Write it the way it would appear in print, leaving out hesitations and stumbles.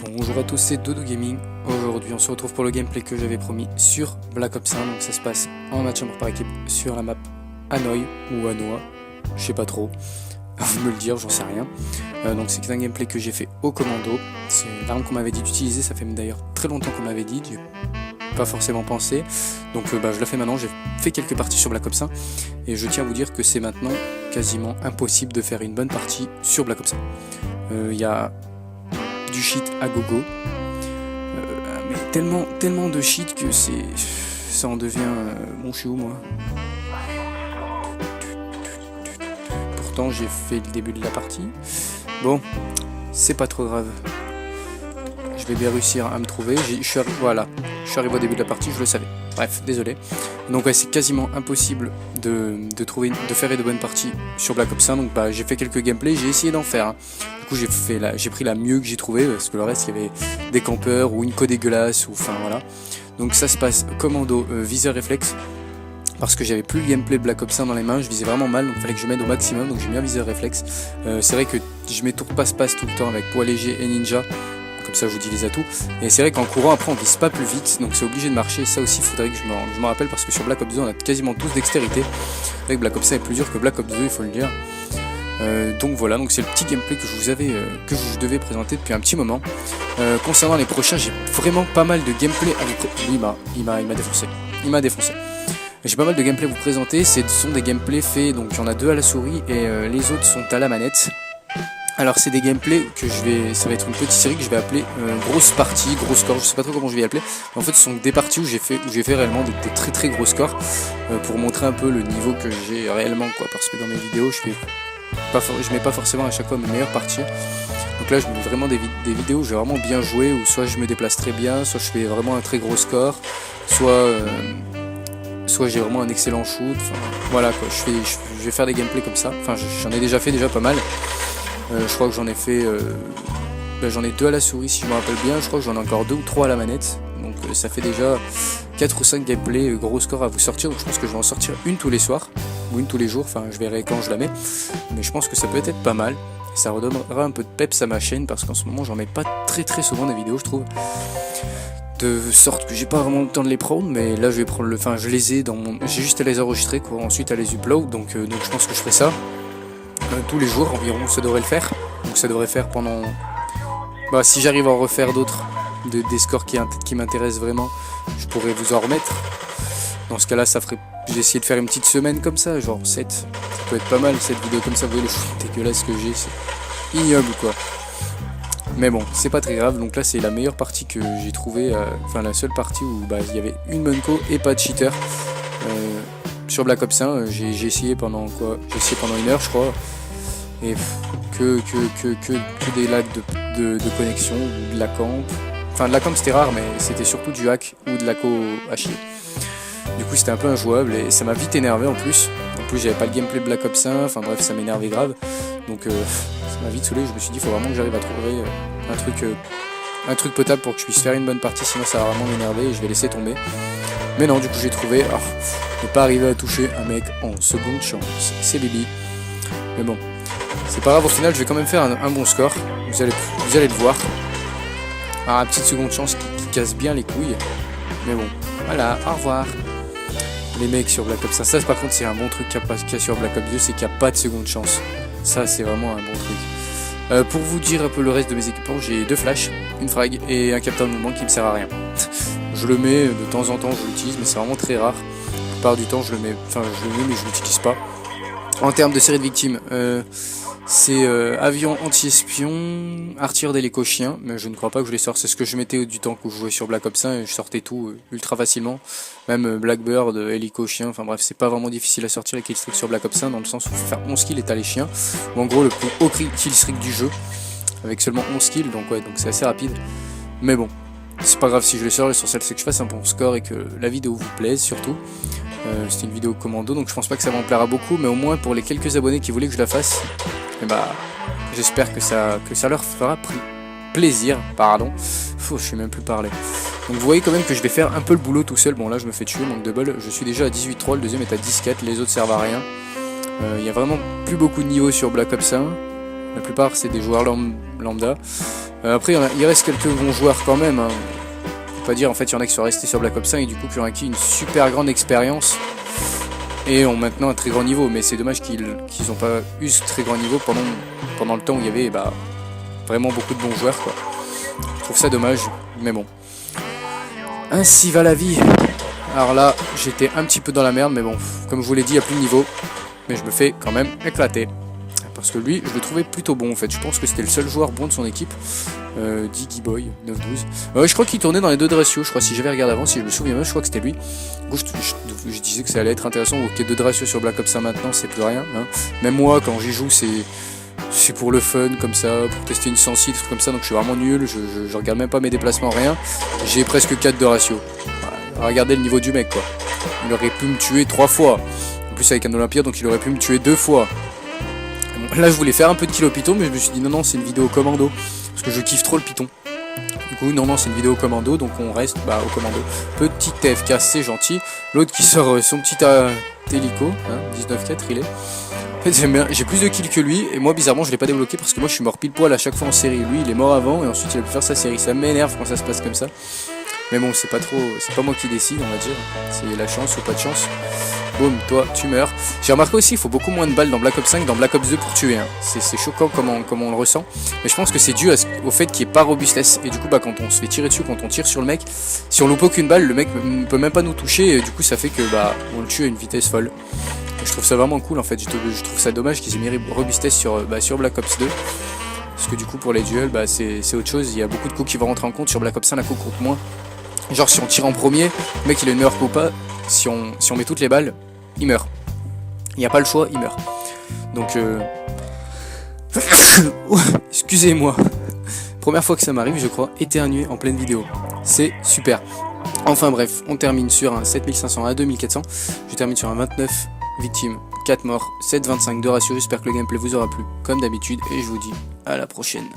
Bonjour à tous, c'est Dodo Gaming. Aujourd'hui on se retrouve pour le gameplay que j'avais promis sur Black Ops 1. Donc ça se passe en match par équipe sur la map Hanoï ou Hanoa, je sais pas trop, à vous me le dire, j'en sais rien. Donc c'est un gameplay que j'ai fait au commando. C'est l'arme qu'on m'avait dit d'utiliser, ça fait d'ailleurs très longtemps qu'on m'avait dit, j'ai pas forcément pensé. Donc je la fais maintenant, j'ai fait quelques parties sur Black Ops 1 et je tiens à vous dire que c'est maintenant quasiment impossible de faire une bonne partie sur Black Ops 1. Il y a du shit à gogo, mais tellement de shit que ça en devient bon, je suis où moi? Pourtant j'ai fait le début de la partie. Bon, c'est pas trop grave, je vais bien réussir à me trouver. Voilà, je suis arrivé au début de la partie, je le savais. Bref, désolé. Donc ouais, c'est quasiment impossible de faire de bonnes parties sur Black Ops 1. Donc j'ai fait quelques gameplays, j'ai essayé d'en faire. Du coup j'ai pris la mieux que j'ai trouvé, parce que le reste il y avait des campeurs ou une co dégueulasse, ou enfin voilà. Donc ça se passe commando, viseur réflexe, parce que j'avais plus le gameplay de Black Ops 1 dans les mains, je visais vraiment mal, donc il fallait que je m'aide au maximum, donc j'ai mis un viseur réflexe. C'est vrai que je mets tour passe-passe tout le temps avec poids léger et ninja. Comme ça je vous dis les atouts, et c'est vrai qu'en courant après on vise pas plus vite, donc c'est obligé de marcher. Ça aussi il faudrait que je me rappelle, parce que sur Black Ops 2 on a quasiment tous dextérité, avec Black Ops 1 est plus dur que Black Ops 2, il faut le dire. Donc voilà, donc c'est le petit gameplay que je devais présenter depuis un petit moment. Concernant les prochains, j'ai vraiment pas mal de gameplay à vous présenter. Lui il m'a défoncé. J'ai pas mal de gameplay à vous présenter, ce sont des gameplays faits, donc il y en a 2 à la souris et les autres sont à la manette. Alors c'est des gameplays que ça va être une petite série que je vais appeler grosse partie, gros score, je sais pas trop comment je vais y appeler. En fait ce sont des parties où j'ai fait réellement des très gros scores, pour montrer un peu le niveau que j'ai réellement, quoi, parce que dans mes vidéos je mets pas forcément à chaque fois mes meilleures parties. Donc là je mets vraiment des vidéos où j'ai vraiment bien joué, où soit je me déplace très bien, soit je fais vraiment un très gros score, soit j'ai vraiment un excellent shoot, enfin voilà quoi, je vais faire des gameplays comme ça, enfin j'en ai déjà fait pas mal. Je crois que j'en ai fait j'en ai 2 à la souris si je me rappelle bien, je crois que j'en ai encore 2 ou 3 à la manette, donc ça fait déjà 4 ou 5 gameplays gros score à vous sortir. Donc je pense que je vais en sortir une tous les soirs, ou une tous les jours, enfin je verrai quand je la mets, mais je pense que ça peut être pas mal, et ça redonnera un peu de peps à ma chaîne, parce qu'en ce moment j'en mets pas très souvent des vidéos, je trouve, de sorte que j'ai pas vraiment le temps de les prendre. Mais là je vais prendre je les ai j'ai juste à les enregistrer, quoi, ensuite à les upload, donc je pense que je ferai ça tous les jours environ, ça devrait le faire. Donc ça devrait faire pendant... si j'arrive à en refaire d'autres, des scores qui m'intéressent vraiment, je pourrais vous en remettre. Dans ce cas là j'ai essayé de faire une petite semaine comme ça, genre 7. Ça peut être pas mal, cette vidéo comme ça. Vous voyez le shoot dégueulasse que j'ai, c'est ignoble quoi. Mais bon, c'est pas très grave. Donc là c'est la meilleure partie que j'ai trouvée, la seule partie où il y avait une Munco et pas de cheater. Sur Black Ops 1, j'ai essayé pendant 1 heure je crois, et que des lags de connexion, ou de la camp. Enfin de la camp c'était rare, mais c'était surtout du hack ou de la co à chier. Du coup c'était un peu injouable et ça m'a vite énervé en plus. En plus j'avais pas le gameplay Black Ops 1, enfin bref ça m'énervait grave. Donc ça m'a vite saoulé, je me suis dit il faut vraiment que j'arrive à trouver un truc potable pour que je puisse faire une bonne partie, sinon ça va vraiment m'énerver et je vais laisser tomber. Mais non, du coup j'ai trouvé, ne pas arriver à toucher un mec en seconde chance, c'est Bibi. Mais bon, c'est pas grave, au final je vais quand même faire un bon score, vous allez le voir. Une petite seconde chance qui casse bien les couilles. Mais bon, voilà, au revoir. Les mecs sur Black Ops 1, ça par contre c'est un bon truc qu'il y a sur Black Ops 2, c'est qu'il n'y a pas de seconde chance. Ça c'est vraiment un bon truc. Pour vous dire un peu le reste de mes équipements, j'ai 2 flashs, une frag et un capteur de mouvement qui me sert à rien. Je le mets de temps en temps, je l'utilise, mais c'est vraiment très rare. La plupart du temps je le mets mais je l'utilise pas. En termes de série de victimes, c'est avion anti-espion, artilleur d'hélico-chien, mais je ne crois pas que je les sors. C'est ce que je mettais du temps que je jouais sur Black Ops 1 et je sortais tout ultra facilement. Même Blackbird, hélico-chien, enfin bref, c'est pas vraiment difficile à sortir les killstreaks sur Black Ops 1, dans le sens où il faut faire 11 kills et t'as les chiens. Ou en gros le plus haut killstreak du jeu, avec seulement 11 kills, donc c'est assez rapide. Mais bon, c'est pas grave si je les sors, l'essentiel c'est que je fasse un bon score et que la vidéo vous plaise surtout. C'était une vidéo commando, donc je pense pas que ça m'en plaira beaucoup, mais au moins pour les quelques abonnés qui voulaient que je la fasse, j'espère que ça leur fera plaisir, je sais même plus parler. Donc vous voyez quand même que je vais faire un peu le boulot tout seul. Bon là je me fais tuer, manque de bol, je suis déjà à 18-3, le deuxième est à 10-4, les autres servent à rien. Il y a vraiment plus beaucoup de niveaux sur Black Ops 1, la plupart c'est des joueurs lambda. Après, il reste quelques bons joueurs quand même. Hein. On peut pas dire, en fait, il y en a qui sont restés sur Black Ops 1 et du coup qui ont acquis une super grande expérience et ont maintenant un très grand niveau. Mais c'est dommage qu'ils n'ont pas eu ce très grand niveau pendant le temps où il y avait vraiment beaucoup de bons joueurs, quoi. Je trouve ça dommage, mais bon. Ainsi va la vie. Alors là, j'étais un petit peu dans la merde, mais bon, comme je vous l'ai dit, il n'y a plus de niveau. Mais je me fais quand même éclater. Parce que lui, je le trouvais plutôt bon en fait. Je pense que c'était le seul joueur bon de son équipe. Diggy Boy, 9-12. Je crois qu'il tournait dans les 2 de ratio. Je crois, si j'avais regardé avant, si je me souviens bien, je crois que c'était lui. Du coup, je disais que ça allait être intéressant. Ok, 2 de ratio sur Black Ops 1 maintenant, c'est plus rien. Hein. Même moi, quand j'y joue, c'est pour le fun, comme ça, pour tester une sensi, des trucs comme ça. Donc je suis vraiment nul. Je regarde même pas mes déplacements, rien. J'ai presque 4 de ratio. Voilà. Regardez le niveau du mec, quoi. Il aurait pu me tuer 3 fois. En plus, avec un Olympia, donc il aurait pu me tuer 2 fois. Là je voulais faire un peu de kill au python, mais je me suis dit non c'est une vidéo commando, parce que je kiffe trop le python. Du coup non c'est une vidéo commando, donc on reste au commando. Petit TFK, c'est gentil. L'autre qui sort son petit hélico, hein, 19-4 il est. En fait j'aime bien, j'ai plus de kills que lui, et moi bizarrement je l'ai pas débloqué parce que moi je suis mort pile poil à chaque fois en série. Lui il est mort avant et ensuite il a pu faire sa série. Ça m'énerve quand ça se passe comme ça. Mais bon c'est pas moi qui décide, on va dire. C'est la chance ou pas de chance. Boum, toi, tu meurs. J'ai remarqué aussi qu'il faut beaucoup moins de balles dans Black Ops 5 que dans Black Ops 2 pour tuer. Hein. C'est choquant comment on le ressent. Mais je pense que c'est dû au fait qu'il n'y ait pas robustesse. Et du coup, quand on se fait tirer dessus, quand on tire sur le mec, si on loupe aucune balle, le mec ne peut même pas nous toucher. Et du coup, ça fait que on le tue à une vitesse folle. Et je trouve ça vraiment cool en fait. Je trouve ça dommage qu'ils aient mis robustesse sur Black Ops 2. Parce que du coup, pour les duels, c'est autre chose. Il y a beaucoup de coups qui vont rentrer en compte. Sur Black Ops 1, la coup compte moins. Genre, si on tire en premier, le mec il a une meilleure coup ou pas. Si on met toutes les balles, il meurt. Il n'y a pas le choix, il meurt. Donc, excusez-moi. Première fois que ça m'arrive, je crois, éternuer en pleine vidéo. C'est super. Enfin bref, on termine sur un 7500 à 2400. Je termine sur un 29 victimes, 4 morts, 7,25 de ratio. J'espère que le gameplay vous aura plu, comme d'habitude. Et je vous dis à la prochaine.